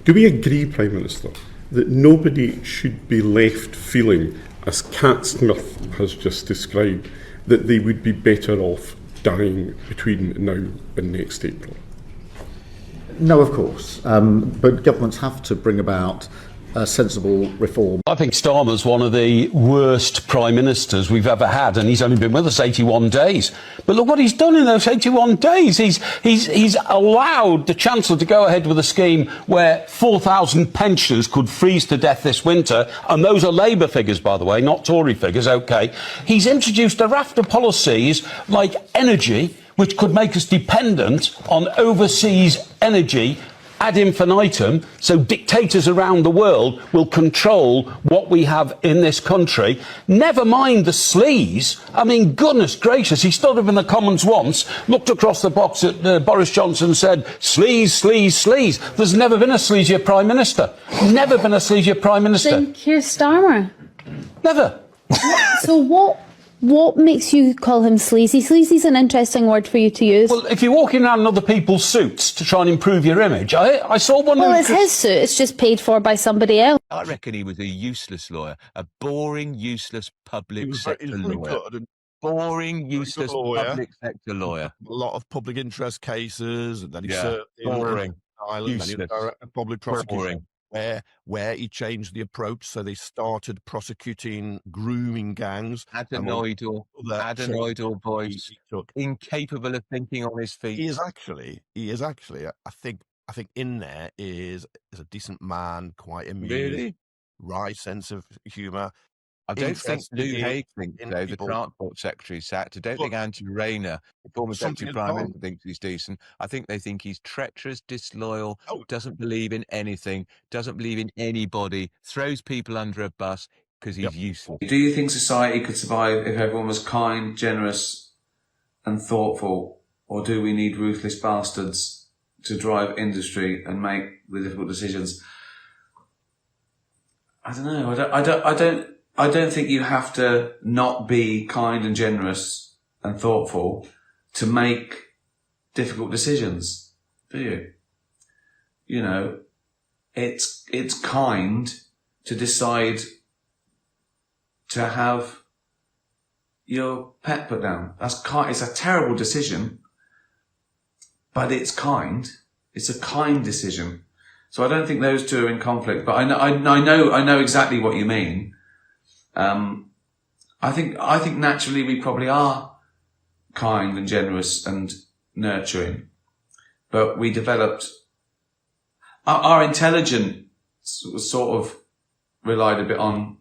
Do we agree, Prime Minister, that nobody should be left feeling, as Cat Smith has just described, that they would be better off dying between now and next April? No, of course. But governments have to bring about sensible reform. I think Starmer's one of the worst prime ministers we've ever had, and he's only been with us 81 days. But look what he's done in those 81 days. He's allowed the Chancellor to go ahead with a scheme where 4,000 pensioners could freeze to death this winter, and those are Labour figures, by the way, not Tory figures, OK. He's introduced a raft of policies like energy, which could make us dependent on overseas energy ad infinitum, so dictators around the world will control what we have in this country. Never mind the sleaze. I mean, goodness gracious, he stood up in the Commons once, looked across the box at Boris Johnson and said, sleaze, sleaze, sleaze. There's never been a sleazier Prime Minister. Never been a sleazier Prime Minister. Then Keir Starmer. Never. So what makes you call him sleazy? Sleazy's an interesting word for you to use. Well, if you're walking around in other people's suits to try and improve your image, I saw one... Well, it's his suit. It's just paid for by somebody else. I reckon he was a useless lawyer, a boring, useless public sector lawyer. Boring, useless public sector lawyer. A lot of public interest cases, and then he served boring, useless, public prosecution. Where he changed the approach, so they started prosecuting grooming gangs. Adenoidal voice, incapable of thinking on his feet. He is actually. I think in there is a decent man, quite amused, really wry sense of humour. I don't think Lou Hague thinks so. The Transport Secretary sacked. I don't think Andrew Rayner, the former Deputy Prime Minister, thinks he's decent. I think they think he's treacherous, disloyal, doesn't believe in anything, doesn't believe in anybody, throws people under a bus because he's useless. Do you think society could survive if everyone was kind, generous and thoughtful? Or do we need ruthless bastards to drive industry and make the difficult decisions? I don't know. I don't think you have to not be kind and generous and thoughtful to make difficult decisions, do you? You know, it's kind to decide to have your pet put down. That's kind. It's a terrible decision, but it's kind. It's a kind decision. So I don't think those two are in conflict. But I know exactly what you mean. I think naturally we probably are kind and generous and nurturing, but we developed our intelligence sort of relied a bit on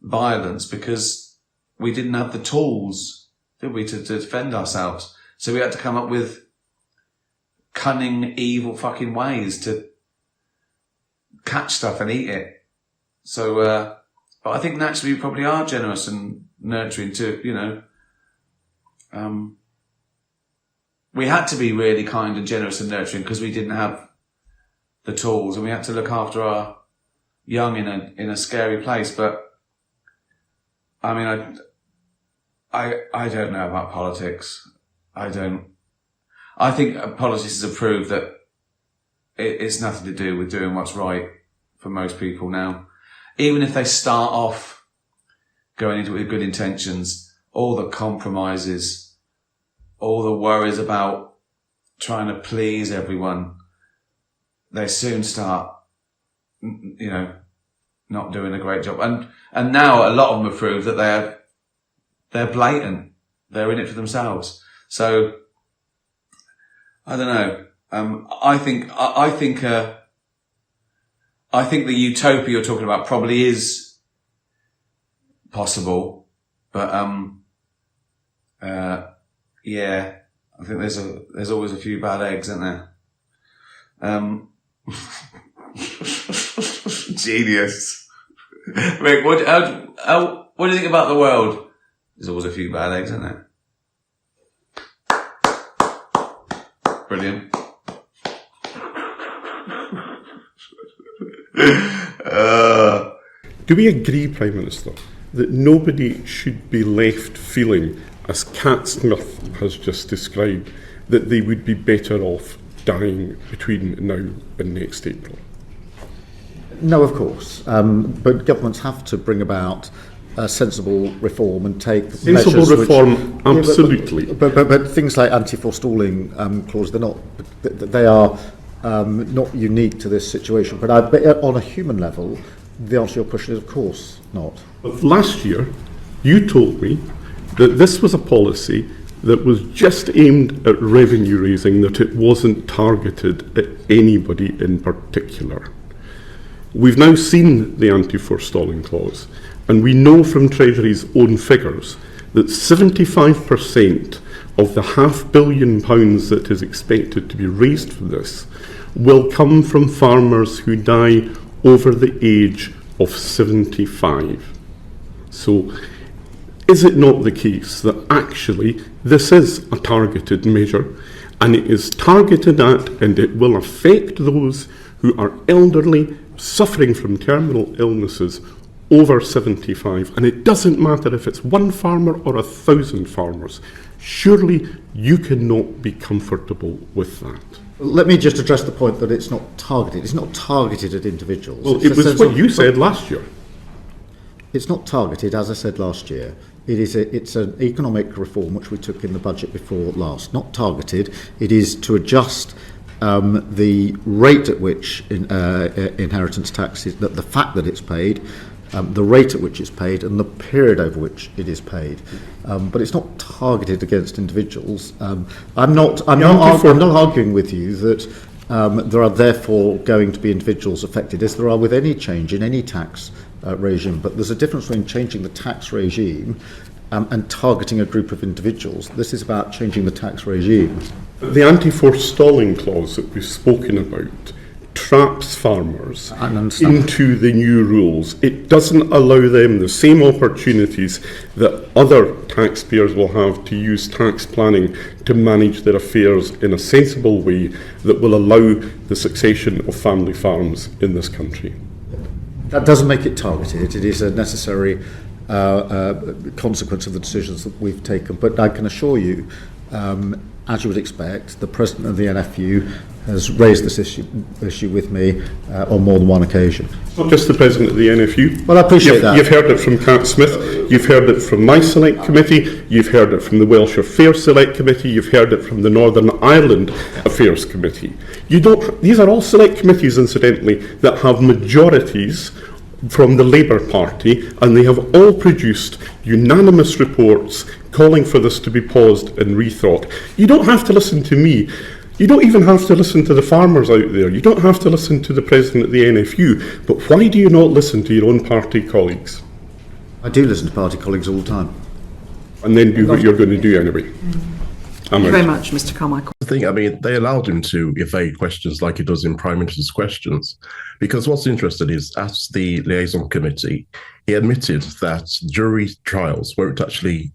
violence because we didn't have the tools, did we, to defend ourselves. So we had to come up with cunning, evil fucking ways to catch stuff and eat it. So, but I think naturally we probably are generous and nurturing too, you know. We had to be really kind and generous and nurturing because we didn't have the tools and we had to look after our young in a scary place. But I mean, I don't know about politics. I think politicians have proved that it's nothing to do with doing what's right for most people now. Even if they start off going into it with good intentions, all the compromises, all the worries about trying to please everyone, they soon start, you know, not doing a great job. And now a lot of them have proved that they're blatant. They're in it for themselves. So I don't know. I think the utopia you're talking about probably is possible, but yeah, I think there's always a few bad eggs, isn't there? Genius, Rick. What do you think about the world? There's always a few bad eggs, isn't there? Brilliant. Do we agree, Prime Minister, that nobody should be left feeling, as Cat Smith has just described, that they would be better off dying between now and next April? No, of course. But governments have to bring about sensible reform and take sensible measures reform, which, absolutely. But things like anti-forestalling clause, they are not unique to this situation. But on a human level, the answer to your question is of course not. But last year, you told me that this was a policy that was just aimed at revenue raising, that it wasn't targeted at anybody in particular. We've now seen the anti-forestalling clause, and we know from Treasury's own figures that 75% of the £500 million that is expected to be raised for this will come from farmers who die over the age of 75. So, is it not the case that actually this is a targeted measure, and it is targeted at, and it will affect those who are elderly, suffering from terminal illnesses over 75, and it doesn't matter if it's one farmer or 1,000 farmers. Surely you cannot be comfortable with that. Let me just address the point that it's not targeted. It's not targeted at individuals. Well, it was what you said last year. It's not targeted, as I said last year. It's an economic reform which we took in the budget before last. Not targeted. It is to adjust the rate at which inheritance tax is, the fact that it's paid, the rate at which it's paid, and the period over which it is paid. But it's not targeted against individuals. I'm not arguing with you that there are therefore going to be individuals affected, as there are with any change in any tax regime. But there's a difference between changing the tax regime and targeting a group of individuals. This is about changing the tax regime. The anti-forestalling clause that we've spoken about traps farmers into the new rules. It doesn't allow them the same opportunities that other taxpayers will have to use tax planning to manage their affairs in a sensible way that will allow the succession of family farms in this country. That doesn't make it targeted. It is a necessary consequence of the decisions that we've taken. But I can assure you, as you would expect, the President of the NFU has raised this issue with me on more than one occasion. Not just the President of the NFU. Well, I appreciate that. You've heard it from Cat Smith, you've heard it from my Select Committee, you've heard it from the Welsh Affairs Select Committee, you've heard it from the Northern Ireland Affairs Committee. These are all select committees, incidentally, that have majorities from the Labour Party, and they have all produced unanimous reports calling for this to be paused and rethought. You don't have to listen to me. You don't even have to listen to the farmers out there. You don't have to listen to the President of the NFU. But why do you not listen to your own party colleagues? I do listen to party colleagues all the time. And then do what you're going to do anyway. Thank you very much, Mr. Carmichael. I mean, they allowed him to evade questions like he does in Prime Minister's questions. Because what's interesting is, as the liaison committee, he admitted that jury trials won't actually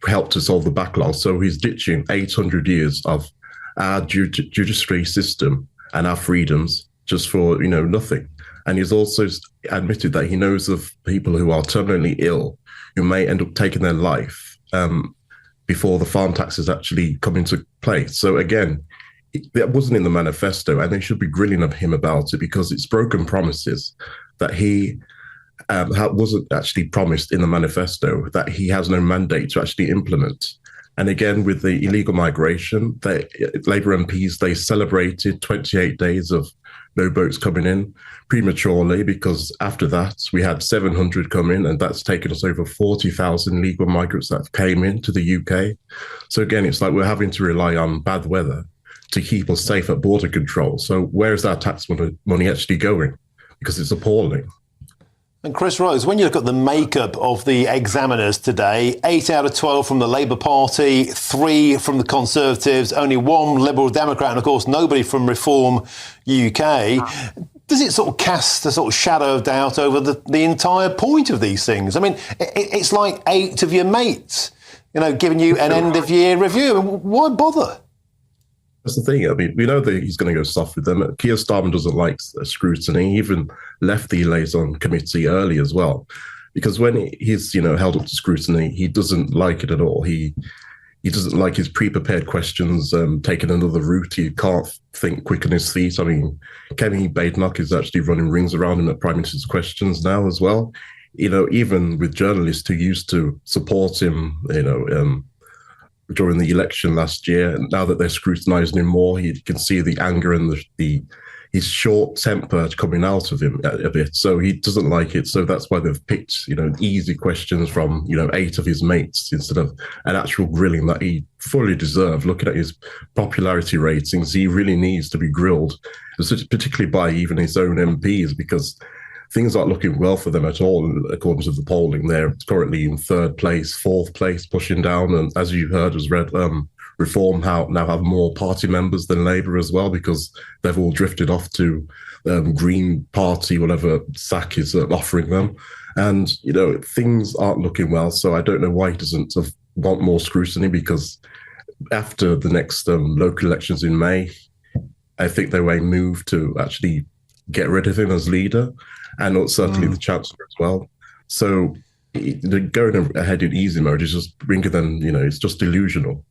help to solve the backlog. So he's ditching 800 years of our judiciary system and our freedoms just for, nothing. And he's also admitted that he knows of people who are terminally ill who may end up taking their life before the farm taxes actually come into place. So again, that wasn't in the manifesto, and they should be grilling at him about it because it's broken promises that he wasn't actually promised in the manifesto, that he has no mandate to actually implement. And again, with the illegal migration, Labour MPs, they celebrated 28 days of no boats coming in prematurely, because after that we had 700 come in, and that's taken us over 40,000 legal migrants that came into the UK. So again, it's like we're having to rely on bad weather to keep us safe at border control. So where is our tax money actually going? Because it's appalling. And Chris Rose, when you look at the makeup of the examiners today, 8 out of 12 from the Labour Party, 3 from the Conservatives, only 1 Liberal Democrat, and of course nobody from Reform UK. Does it sort of cast a sort of shadow of doubt over the entire point of these things? I mean, it's like 8 of your mates, giving you an end-of-year review. Why bother? That's the thing. I mean, we know that he's going to go soft with them. Keir Starmer doesn't like scrutiny. He even left the liaison committee early as well, because when he's held up to scrutiny, he doesn't like it at all. He he doesn't like his pre-prepared questions taking another route. He can't think quick on his feet. I mean, Kemi Badenoch is actually running rings around him at Prime Minister's questions now as well. You know, even with journalists who used to support him, during the election last year, and now that they're scrutinising him more, you can see the anger and his short temper coming out of him a bit. So he doesn't like it. So that's why they've picked, easy questions from, 8 of his mates instead of an actual grilling that he fully deserved. Looking at his popularity ratings, he really needs to be grilled, particularly by even his own MPs, because things aren't looking well for them at all, according to the polling. They're currently in 3rd place, 4th place, pushing down. And as you heard, as read, Reform now have more party members than Labour as well, because they've all drifted off to Green Party, whatever SAC is offering them. And, things aren't looking well. So I don't know why he doesn't want more scrutiny, because after the next local elections in May, I think they may move to actually get rid of him as leader, and certainly the Chancellor as well. So going ahead in easy mode is just bringing them, it's just delusional.